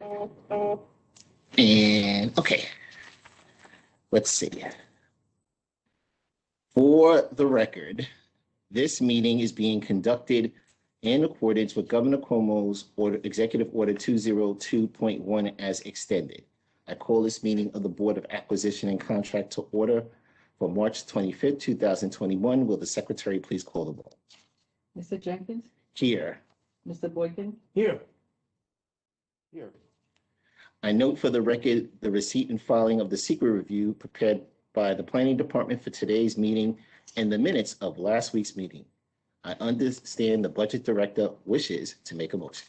And okay, let's see. For the record, this meeting is being conducted in accordance with Governor Cuomo's Executive Order 202.1 as extended. I call this meeting of the Board of Acquisition and Contract to order for March 25th, 2021. Will the secretary please call the roll? Mr. Jenkins? Here. Mr. Boykin? Here. Here. I note for the record the receipt and filing of the secret review prepared by the Planning Department for today's meeting and the minutes of last week's meeting. I understand the Budget Director wishes to make a motion.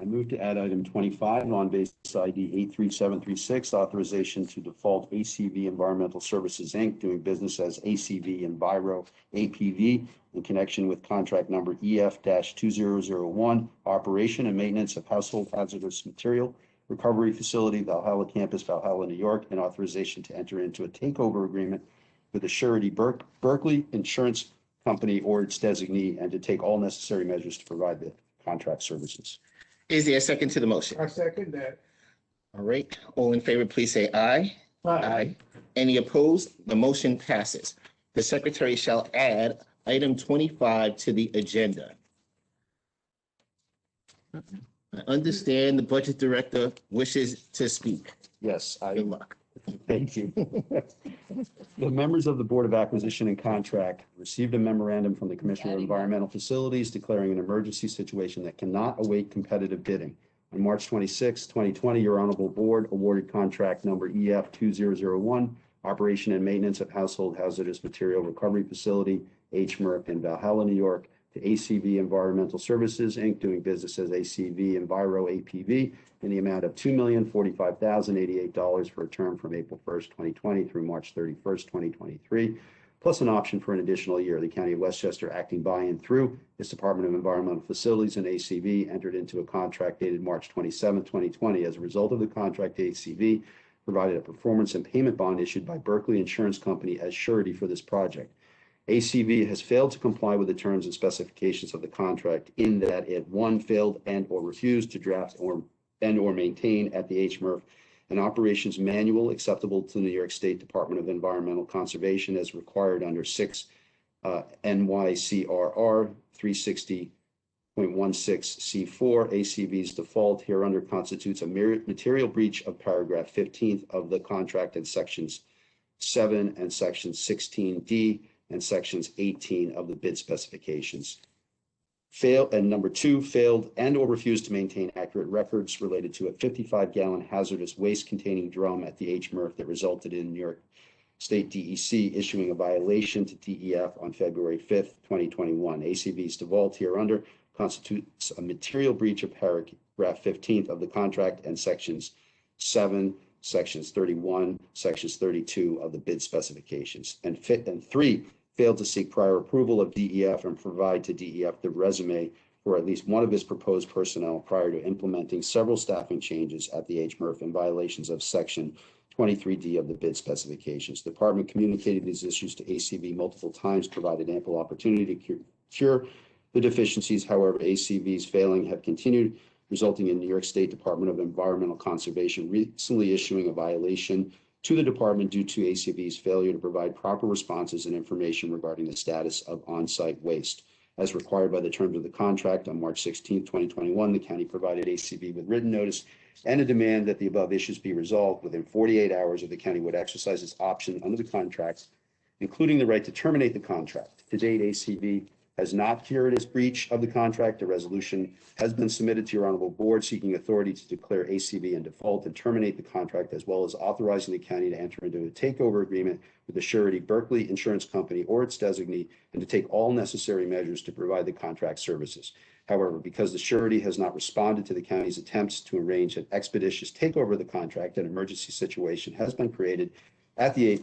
I move to add item 25 on base ID 83736, authorization to default ACV Environmental Services, Inc., doing business as ACV Enviro APV in connection with contract number EF-2001, operation and maintenance of household hazardous material recovery facility, Valhalla Campus, Valhalla, New York, and authorization to enter into a takeover agreement with the surety Berkeley Insurance Company or its designee, and to take all necessary measures to provide the contract services. Is there a second to the motion? I second that. All right, all in favor, please say aye. Aye. Any opposed? The motion passes. The secretary shall add item 25 to the agenda. I understand the Budget Director wishes to speak. Yes, Good luck. Thank you. The members of the Board of Acquisition and Contract received a memorandum from the Commissioner of Environmental Facilities declaring an emergency situation that cannot await competitive bidding. On March 26, 2020, your Honorable Board awarded contract number EF-2001, Operation and Maintenance of Household Hazardous Material Recovery Facility, HMRF in Valhalla, New York, to ACV Environmental Services, Inc., doing business as ACV Enviro APV, in the amount of $2,045,088 for a term from April 1st, 2020 through March 31st, 2023, plus an option for an additional year. The County of Westchester, acting by and through its Department of Environmental Facilities and ACV, entered into a contract dated March 27, 2020. As a result of the contract, ACV provided a performance and payment bond issued by Berkeley Insurance Company as surety for this project. ACV has failed to comply with the terms and specifications of the contract in that it, one, failed and or refused to draft or maintain at the HMRF an operations manual acceptable to the New York State Department of Environmental Conservation as required under 6 NYCRR 360.16C4. ACV's default hereunder constitutes a material breach of paragraph 15th of the contract in sections 7 and section 16D and sections 18 of the bid specifications. Number 2, failed and or refused to maintain accurate records related to a 55-gallon hazardous waste containing drum at the HMRF that resulted in New York State DEC issuing a violation to DEF on February 5th, 2021. ACV's default hereunder constitutes a material breach of paragraph 15th of the contract and sections 7, sections 31, sections 32 of the bid specifications. And 3, failed to seek prior approval of DEF and provide to DEF the resume for at least one of his proposed personnel prior to implementing several staffing changes at the HMRF in violations of section 23D of the bid specifications. The department communicated these issues to ACV multiple times, provided ample opportunity to cure the deficiencies. However, ACV's failing have continued, resulting in New York State Department of Environmental Conservation recently issuing a violation to the department due to ACV's failure to provide proper responses and information regarding the status of on-site waste. As required by the terms of the contract, on March 16, 2021, the county provided ACV with written notice and a demand that the above issues be resolved within 48 hours, or the county would exercise its option under the contract, including the right to terminate the contract. To date, ACV has not cured its breach of the contract. A resolution has been submitted to your Honorable Board seeking authority to declare ACV in default and terminate the contract, as well as authorizing the county to enter into a takeover agreement with the surety Berkeley Insurance Company or its designee, and to take all necessary measures to provide the contract services. However, because the surety has not responded to the county's attempts to arrange an expeditious takeover of the contract, an emergency situation has been created as the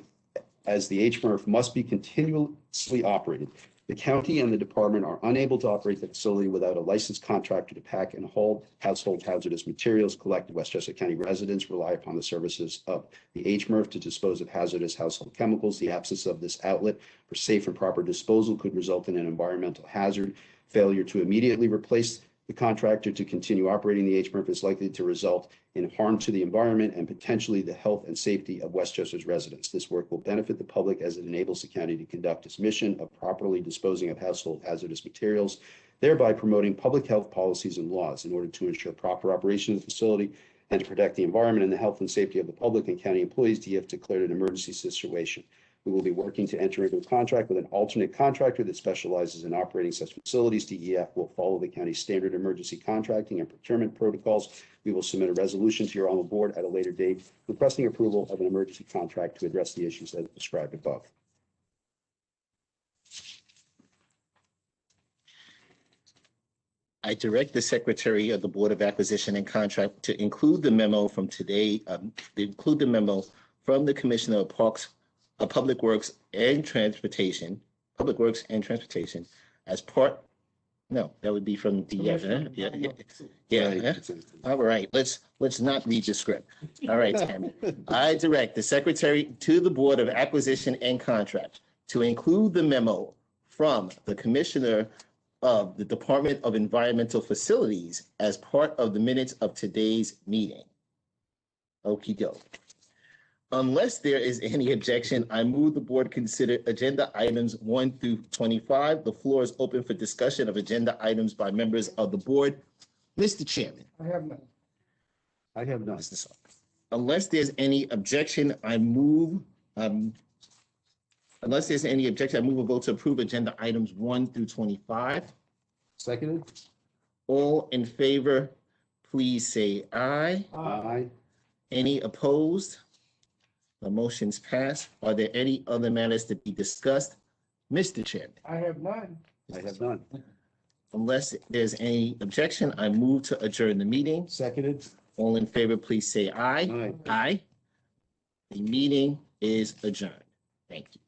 HMRF must be continuously operated. The county and the department are unable to operate the facility without a licensed contractor to pack and haul household hazardous materials. Collected Westchester County residents rely upon the services of the HMRF to dispose of hazardous household chemicals. The absence of this outlet for safe and proper disposal could result in an environmental hazard. Failure to immediately replace the contractor to continue operating the H-MRF is likely to result in harm to the environment and potentially the health and safety of Westchester's residents. This work will benefit the public as it enables the county to conduct its mission of properly disposing of household hazardous materials, thereby promoting public health policies and laws. In order to ensure proper operation of the facility and to protect the environment and the health and safety of the public and county employees, DEF declared an emergency situation. We will be working to enter into a contract with an alternate contractor that specializes in operating such facilities. DEF will follow the county's standard emergency contracting and procurement protocols. We will submit a resolution to your honorable board at a later date requesting approval of an emergency contract to address the issues as described above. I direct the Secretary of the Board of Acquisition and Contract to include the memo from today, from the Commissioner of Parks, Public Works and Transportation as part, no, that would be from the, yeah. All right, let's not read the script. All right, Tammy. I direct the Secretary to the Board of Acquisition and Contract to include the memo from the Commissioner of the Department of Environmental Facilities as part of the minutes of today's meeting. Okey doke. Unless there is any objection, I move the board consider agenda items 1 through 25. The floor is open for discussion of agenda items by members of the board. Mr. Chairman. I have none. I have none. Unless there's any objection, I move, unless there's any objection, I move a vote to approve agenda items 1 through 25. Seconded. All in favor, please say aye. Aye. Any opposed? The motion's passed. Are there any other matters to be discussed? Mr. Chairman. I have none. I have none. Unless there's any objection, I move to adjourn the meeting. Seconded. All in favor, please say aye. Aye. Aye. The meeting is adjourned. Thank you.